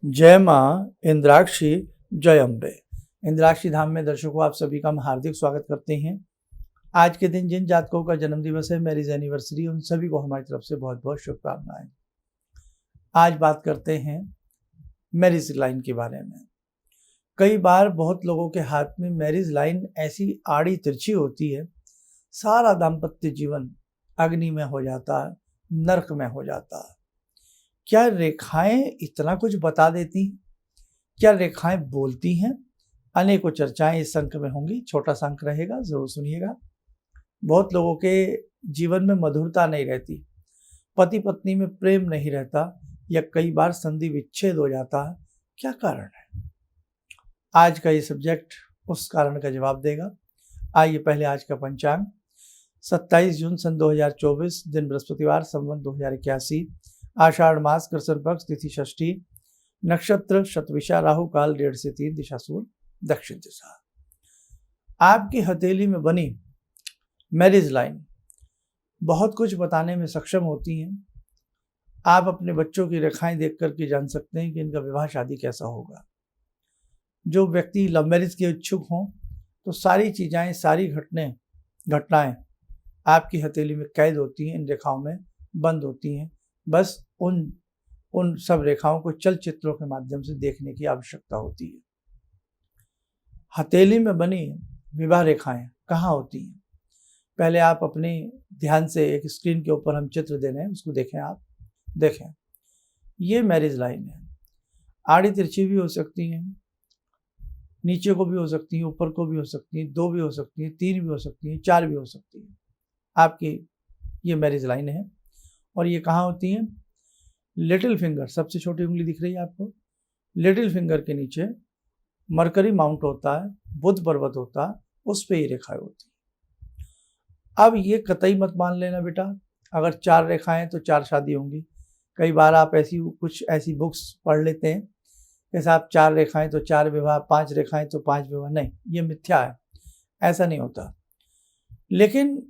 जय माँ इंद्राक्षी, जय अम्बे। इंद्राक्षी धाम में दर्शकों आप सभी का हम हार्दिक स्वागत करते हैं। आज के दिन जिन जातकों का जन्म दिवस है, मैरिज एनिवर्सरी, उन सभी को हमारी तरफ से बहुत बहुत शुभकामनाएं। आज बात करते हैं मैरिज लाइन के बारे में। कई बार बहुत लोगों के हाथ में मैरिज लाइन ऐसी आड़ी तिरछी होती है, सारा दाम्पत्य जीवन अग्नि में हो जाता है, नरक में हो जाता है। क्या रेखाएं इतना कुछ बता देती हैं? क्या रेखाएं बोलती हैं? अनेकों चर्चाएं इस अंक में होंगी। छोटा सा अंक रहेगा, जरूर सुनिएगा। बहुत लोगों के जीवन में मधुरता नहीं रहती, पति पत्नी में प्रेम नहीं रहता, या कई बार संधि विच्छेद हो जाता है। क्या कारण है? आज का ये सब्जेक्ट उस कारण का जवाब देगा। आइए पहले आज का पंचांग। 27 जून सन 2024, दिन बृहस्पतिवार, संवत 2081, आषाढ़ मास, कृष्ण पक्ष, तिथि षष्ठी, नक्षत्र शतविषा, राहु काल 1:30 से 3, दिशा सूर्य दक्षिण दिशा। आपकी हथेली में बनी मैरिज लाइन बहुत कुछ बताने में सक्षम होती हैं। आप अपने बच्चों की रेखाएं देख करके जान सकते हैं कि इनका विवाह शादी कैसा होगा। जो व्यक्ति लव मैरिज के इच्छुक हों तो सारी चीज़ें, सारी घटनाएं आपकी हथेली में कैद होती हैं, इन रेखाओं में बंद होती हैं। बस उन सब रेखाओं को चलचित्रों के माध्यम से देखने की आवश्यकता होती है। हथेली में बनी विवाह रेखाएं कहाँ होती हैं? पहले आप अपने ध्यान से एक स्क्रीन के ऊपर हम चित्र दे रहे हैं, उसको देखें। आप देखें, ये मैरिज लाइन है। आड़ी तिरछी भी हो सकती हैं, नीचे को भी हो सकती हैं, ऊपर को भी हो सकती हैं, 2 भी हो सकती हैं, 3 भी हो सकती हैं, 4 भी हो सकती हैं। आपकी ये मैरिज लाइन है। और ये कहाँ होती हैं? लिटिल फिंगर, सबसे छोटी उंगली दिख रही है आपको? लिटिल फिंगर के नीचे मरकरी माउंट होता है, बुध पर्वत होता है, उस पे ये रेखाएं होती हैं। अब ये कतई मत मान लेना बेटा, अगर 4 रेखाएं तो 4 शादी होंगी। कई बार आप कुछ ऐसी बुक्स पढ़ लेते हैं कि साहब 4 रेखाएं तो 4 विवाह, 5 रेखाएं तो 5 विवाह। नहीं, ये मिथ्या है, ऐसा नहीं होता। लेकिन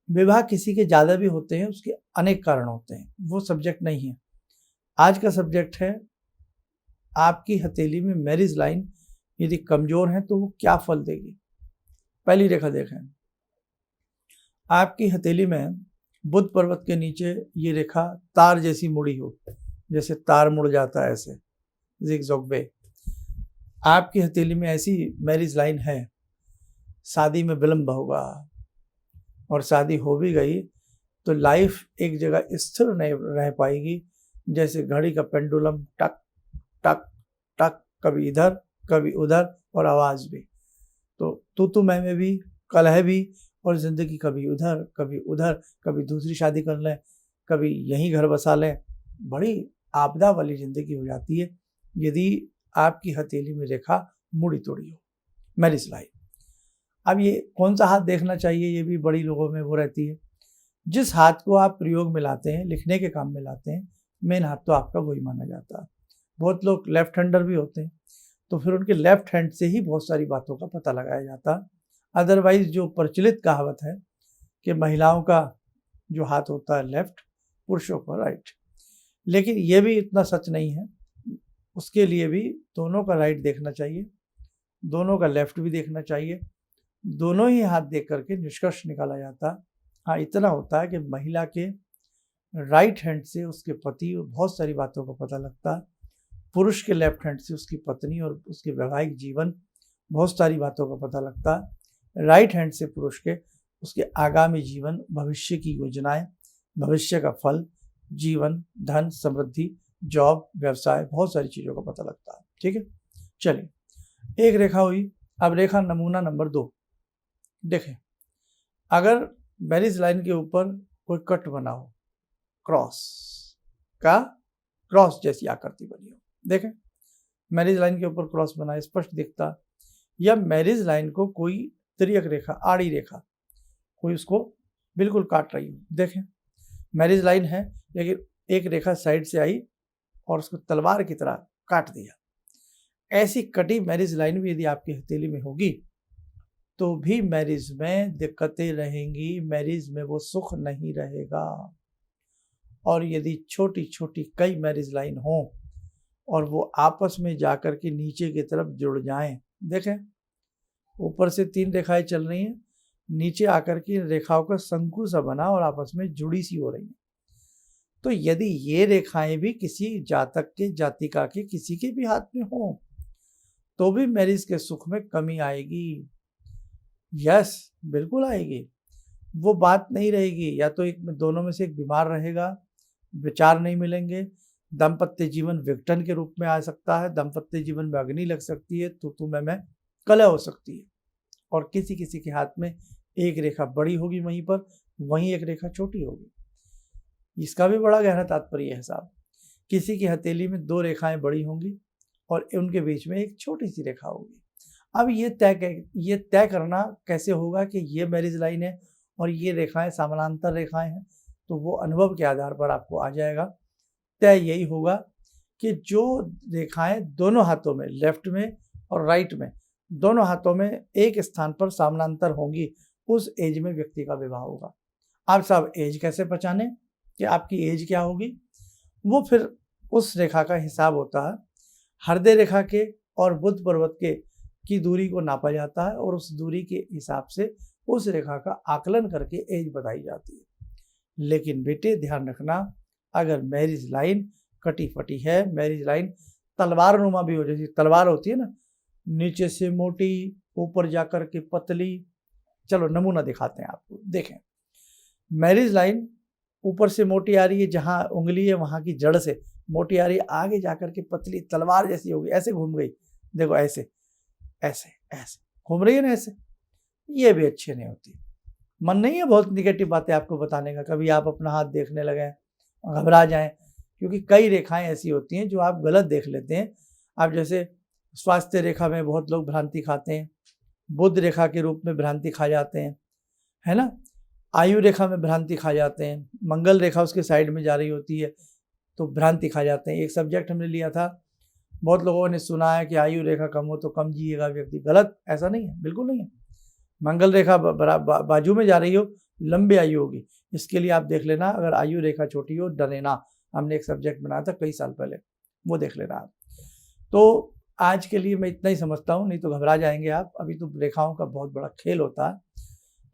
विवाह किसी के ज़्यादा भी होते हैं, उसके अनेक कारण होते हैं, वो सब्जेक्ट नहीं है। आज का सब्जेक्ट है आपकी हथेली में मैरिज लाइन यदि कमजोर है तो वो क्या फल देगी। पहली रेखा देखें, आपकी हथेली में बुध पर्वत के नीचे ये रेखा तार जैसी मुड़ी हो, जैसे तार मुड़ जाता है ऐसे ज़िगज़ैग वे। आपकी हथेली में ऐसी मैरिज लाइन है, शादी में विलंब होगा, और शादी हो भी गई तो लाइफ एक जगह स्थिर नहीं रह पाएगी। जैसे घड़ी का पेंडुलम टक टक टक, कभी इधर कभी उधर, और आवाज़ भी। तो तू मैं भी, कलह भी, और ज़िंदगी कभी उधर कभी उधर, कभी दूसरी शादी कर लें, कभी यहीं घर बसा लें। बड़ी आपदा वाली ज़िंदगी हो जाती है यदि आपकी हथेली में रेखा मुड़ी तोड़ी हो, मैरिज लाइन। अब ये कौन सा हाथ देखना चाहिए, ये भी बड़ी लोगों में वो रहती है। जिस हाथ को आप प्रयोग में लाते हैं, लिखने के काम में लाते हैं, मेन हाथ तो आपका वही माना जाता है। बहुत लोग लेफ्ट हैंडर भी होते हैं, तो फिर उनके लेफ्ट हैंड से ही बहुत सारी बातों का पता लगाया जाता है। अदरवाइज जो प्रचलित कहावत है कि महिलाओं का जो हाथ होता है लेफ्ट, पुरुषों का राइट, लेकिन ये भी इतना सच नहीं है। उसके लिए भी दोनों का राइट देखना चाहिए, दोनों का लेफ्ट भी देखना चाहिए, दोनों ही हाथ देख करके निष्कर्ष निकाला जाता। हाँ, इतना होता है कि महिला के राइट हैंड से उसके पति और बहुत सारी बातों का पता लगता है, पुरुष के लेफ्ट हैंड से उसकी पत्नी और उसके वैवाहिक जीवन, बहुत सारी बातों का पता लगता है। राइट हैंड से पुरुष के उसके आगामी जीवन, भविष्य की योजनाएं, भविष्य का फल, जीवन, धन, समृद्धि, जॉब, व्यवसाय, बहुत सारी चीज़ों का पता लगता है। ठीक है, चलिए, एक रेखा हुई। अब रेखा नमूना नंबर 2 देखें। अगर मैरिज लाइन के ऊपर कोई कट बना हो, क्रॉस जैसी आकृति बनी हो, देखें मैरिज लाइन के ऊपर क्रॉस बना है, स्पष्ट दिखता। या मैरिज लाइन को कोई तिर्यक रेखा, आड़ी रेखा, कोई उसको बिल्कुल काट रही हो, देखें मैरिज लाइन है लेकिन एक रेखा साइड से आई और उसको तलवार की तरह काट दिया। ऐसी कटी मैरिज लाइन भी यदि आपकी हथेली में होगी तो भी मैरिज में दिक्कतें रहेंगी, मैरिज में वो सुख नहीं रहेगा। और यदि छोटी छोटी कई मैरिज लाइन हो और वो आपस में जाकर के नीचे की तरफ जुड़ जाएं। देखें, ऊपर से 3 रेखाएं चल रही हैं, नीचे आकर के रेखाओं का शंकु सा बना और आपस में जुड़ी सी हो रही हैं। तो यदि ये रेखाएं भी किसी जातक के, जातिका के, किसी के भी हाथ में हों तो भी मैरिज के सुख में कमी आएगी। यस, बिल्कुल आएगी। वो बात नहीं रहेगी, या तो एक में, दोनों में से एक बीमार रहेगा, विचार नहीं मिलेंगे, दाम्पत्य जीवन विघटन के रूप में आ सकता है, दाम्पत्य जीवन में अग्नि लग सकती है, तू में कलह हो सकती है। और किसी किसी के हाथ में एक रेखा बड़ी होगी वहीं पर, वहीं एक रेखा छोटी होगी। इसका भी बड़ा गहरा तात्पर्य है साहब। किसी की हथेली में 2 रेखाएं बड़ी होंगी और उनके बीच में एक छोटी सी रेखा होगी। अब ये तय करना कैसे होगा कि ये मैरिज लाइन है और ये रेखाएं समानांतर रेखाएं हैं, तो वो अनुभव के आधार पर आपको आ जाएगा। तय यही होगा कि जो रेखाएं दोनों हाथों में, लेफ्ट में और राइट में, दोनों हाथों में एक स्थान पर समानांतर होंगी, उस एज में व्यक्ति का विवाह होगा। आप साहब एज कैसे पहचाने कि आपकी एज क्या होगी? वो फिर उस रेखा का हिसाब होता है। हृदय रेखा के और बुध पर्वत के की दूरी को नापा जाता है और उस दूरी के हिसाब से उस रेखा का आकलन करके एज बताई जाती है। लेकिन बेटे ध्यान रखना, अगर मैरिज लाइन कटी फटी है, मैरिज लाइन तलवार नुमा भी हो, जैसी तलवार होती है ना, नीचे से मोटी ऊपर जाकर के पतली। चलो नमूना दिखाते हैं आपको, देखें। मैरिज लाइन ऊपर से मोटी आ रही है, जहाँ उंगली है वहाँ की जड़ से मोटी आ रही है, आगे जाकर के पतली तलवार जैसी होगी, ऐसे घूम गई। देखो ऐसे ऐसे ऐसे घूम रही है ना, ऐसे। ये भी अच्छी नहीं होती। मन नहीं है बहुत निगेटिव बातें आपको बताने का, कभी आप अपना हाथ देखने लगे घबरा जाएं, क्योंकि कई रेखाएं ऐसी होती हैं जो आप गलत देख लेते हैं। आप जैसे स्वास्थ्य रेखा में बहुत लोग भ्रांति खाते हैं, बुध रेखा के रूप में भ्रांति खा जाते हैं, है ना। आयु रेखा में भ्रांति खा जाते हैं, मंगल रेखा उसके साइड में जा रही होती है तो भ्रांति खा जाते हैं। एक सब्जेक्ट हमने लिया था, बहुत लोगों ने सुना है कि आयु रेखा कम हो तो कम जिएगा व्यक्ति। गलत, ऐसा नहीं है, बिल्कुल नहीं है। मंगल रेखा बाजू में जा रही हो, लंबी आयु होगी। इसके लिए आप देख लेना, अगर आयु रेखा छोटी हो डरे ना। हमने एक सब्जेक्ट बनाया था कई साल पहले, वो देख लेना आप। तो आज के लिए मैं इतना ही समझता हूँ, नहीं तो घबरा जाएंगे आप। अभी तो रेखाओं का बहुत बड़ा खेल होता है।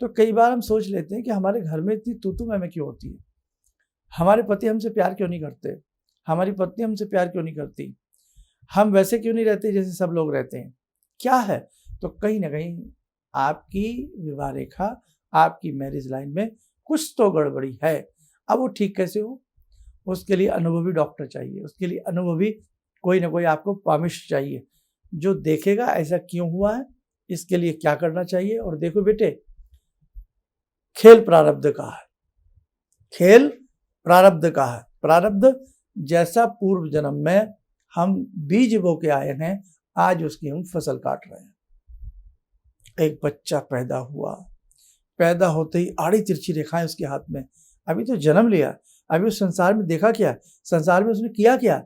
तो कई बार हम सोच लेते हैं कि हमारे घर में इतनी तू मैं क्यों होती है, हमारे पति हमसे प्यार क्यों नहीं करते, हमारी पत्नी हमसे प्यार क्यों नहीं करती, हम वैसे क्यों नहीं रहते जैसे सब लोग रहते हैं, क्या है? तो कहीं ना कहीं आपकी विवाह रेखा, आपकी मैरिज लाइन में कुछ तो गड़बड़ी है। अब वो ठीक कैसे हो? उसके लिए अनुभवी डॉक्टर चाहिए, उसके लिए अनुभवी कोई ना कोई आपको परामर्श चाहिए, जो देखेगा ऐसा क्यों हुआ है, इसके लिए क्या करना चाहिए। और देखो बेटे, खेल प्रारब्ध का है, खेल प्रारब्ध का है। प्रारब्ध जैसा पूर्व जन्म में हम बीज बो के आए हैं, आज उसकी हम फसल काट रहे हैं। एक बच्चा पैदा हुआ, पैदा होते ही आड़ी तिरछी रेखाएं उसके हाथ में। अभी तो जन्म लिया, अभी उस संसार में देखा क्या, संसार में उसने किया क्या,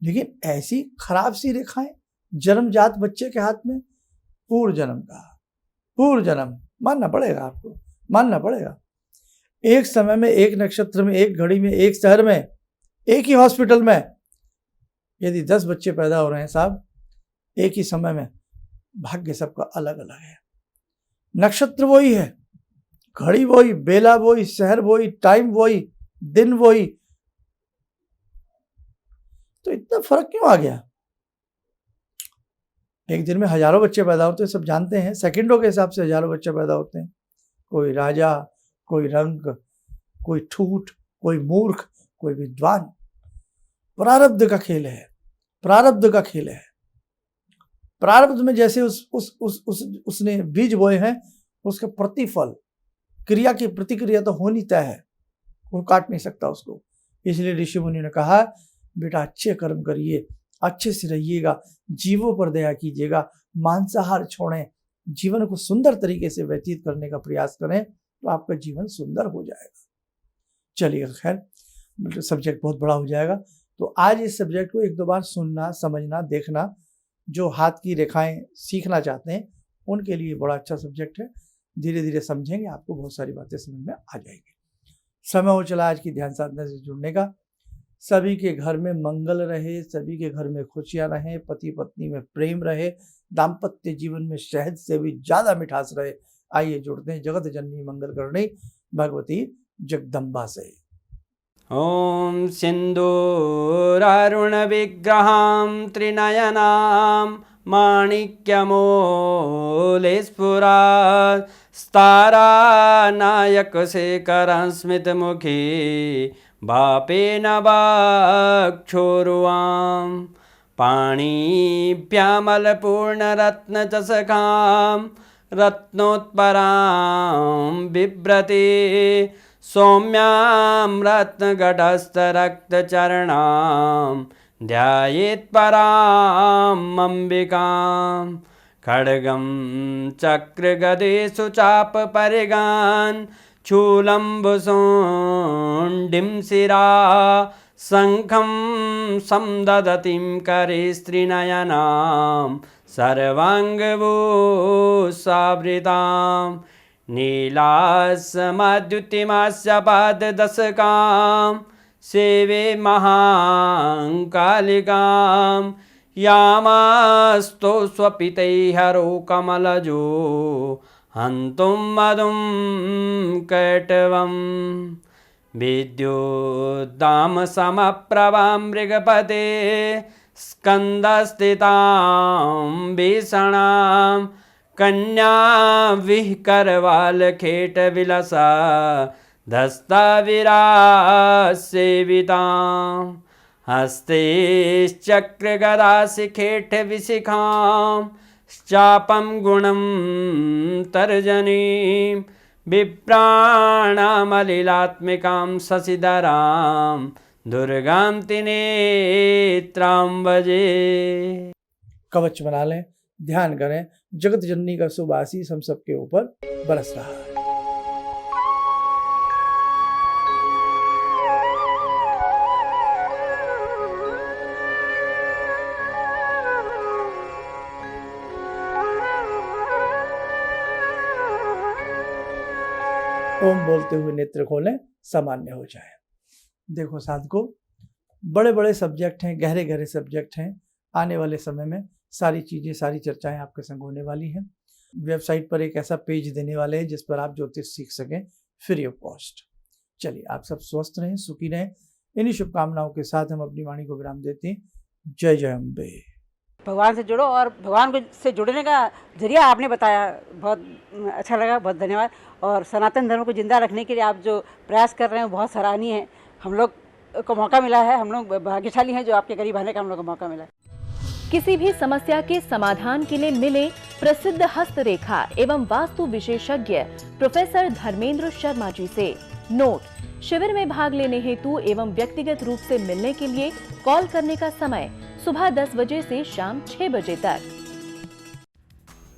लेकिन ऐसी खराब सी रेखाएं जन्मजात बच्चे के हाथ में। पूर्व जन्म का, पूर्व जन्म मानना पड़ेगा, आपको मानना पड़ेगा। एक समय में, एक नक्षत्र में, एक घड़ी में, एक शहर में, एक ही हॉस्पिटल में यदि 10 बच्चे पैदा हो रहे हैं साहब एक ही समय में, भाग्य सबका अलग अलग है। नक्षत्र वही है, घड़ी वही, बेला वही, शहर वही, टाइम वही, दिन वही, तो इतना फर्क क्यों आ गया? एक दिन में हजारों बच्चे पैदा होते हैं, सब जानते हैं। सेकंडों के हिसाब से हजारों बच्चे पैदा होते हैं। कोई राजा, कोई रंक, कोई ठूठ, कोई मूर्ख, कोई विद्वान। प्रारब्ध का खेल है, प्रारब्ध का खेल है। प्रारब्ध में जैसे उसने बीज बोए हैं, उसका प्रतिफल, क्रिया की प्रतिक्रिया तो होनी तय है, वो काट नहीं सकता उसको। इसलिए ऋषि मुनि ने कहा, बेटा अच्छे कर्म करिए, अच्छे से रहिएगा, जीवों पर दया कीजिएगा, मांसाहार छोड़ें, जीवन को सुंदर तरीके से व्यतीत करने का प्रयास करें, तो आपका जीवन सुंदर हो जाएगा। चलिए खैर, सब्जेक्ट बहुत बड़ा हो जाएगा, तो आज इस सब्जेक्ट को 1-2 बार सुनना, समझना, देखना। जो हाथ की रेखाएं सीखना चाहते हैं उनके लिए बड़ा अच्छा सब्जेक्ट है। धीरे धीरे समझेंगे, आपको बहुत सारी बातें समझ में आ जाएगी। समय हो चला आज की ध्यान साधना से जुड़ने का। सभी के घर में मंगल रहे, सभी के घर में खुशियां रहे, पति पत्नी में प्रेम रहे, दाम्पत्य जीवन में शहद से भी ज्यादा मिठास रहे। आइए जुड़ते हैं जगत जननी मंगल करणी भगवती जगदम्बा से। ओम सिंदूरारुण विग्रहां त्रिनयनां माणिक्यमूले स्फुरात् स्तारानायकशेखरं स्मितमुखी बापेन वक्षोरुवां पाणिभ्यामलपूर्णरत्नचषकां रत्नोत्परां बिभ्रति सौम्यां रत्नघटस्थरक्तचरणां ध्यायेत् पराम् अम्बिकां खड्गं चक्रगदेषु चापपरिगान् शूलम्बुशुण्डिं शिरा शङ्खं संदधतीं करे स्त्रीनयनां सर्वाङ्गभूषावृतां नीलासमद्युतिमास्य पाददशकां सेवे महाकालिकां यामास्तो स्वपितैहरो कमलजो हन्तुं मधुं कैटवं विद्युद्दामसमप्रभां मृगपते स्कन्दस्थितां भीषणां कन्या विहकरवालखेटविलसा धस्ताविरासेवितां हस्तैश्चक्रगदाशिखेटविशिखां चापं गुणं तर्जनीं विप्राणामलिलात्मिकां शशिधरां दुर्गां त्रिनेत्रां भजे। कवच बना लें, ध्यान करें, जगत जननी का शुभ आशीष हम सबके ऊपर बरस रहा है। ओम बोलते हुए नेत्र खोलें, सामान्य हो जाए। देखो साधकों, बड़े बड़े सब्जेक्ट हैं, गहरे गहरे सब्जेक्ट हैं। आने वाले समय में सारी चीज़ें, सारी चर्चाएं आपके संग होने वाली हैं। वेबसाइट पर एक ऐसा पेज देने वाले हैं जिस पर आप ज्योतिष सीख सकें फ्री ऑफ कॉस्ट। चलिए, आप सब स्वस्थ रहें, सुखी रहें। इन्हीं शुभकामनाओं के साथ हम अपनी वाणी को विराम देते हैं। जय जय अम्बे। भगवान से जुड़ो, और भगवान से जुड़ने का जरिया आपने बताया, बहुत अच्छा लगा, बहुत धन्यवाद। और सनातन धर्म को जिंदा रखने के लिए आप जो प्रयास कर रहे हैं बहुत सराहनीय है। हम लोग को मौका मिला है, हम लोग भाग्यशाली हैं जो आपके करीब आने का हम लोग को मौका मिला है। किसी भी समस्या के समाधान के लिए मिले प्रसिद्ध हस्तरेखा एवं वास्तु विशेषज्ञ प्रोफेसर धर्मेंद्र शर्मा जी से। नोट: शिविर में भाग लेने हेतु एवं व्यक्तिगत रूप से मिलने के लिए कॉल करने का समय सुबह 10 बजे से शाम 6 बजे तक।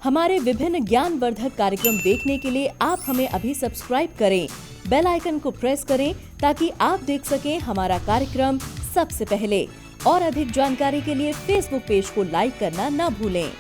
हमारे विभिन्न ज्ञानवर्धक कार्यक्रम देखने के लिए आप हमें अभी सब्सक्राइब करें, बेल आइकन को प्रेस करें ताकि आप देख सकें हमारा कार्यक्रम सबसे पहले। और अधिक जानकारी के लिए फेसबुक पेज को लाइक करना न भूलें।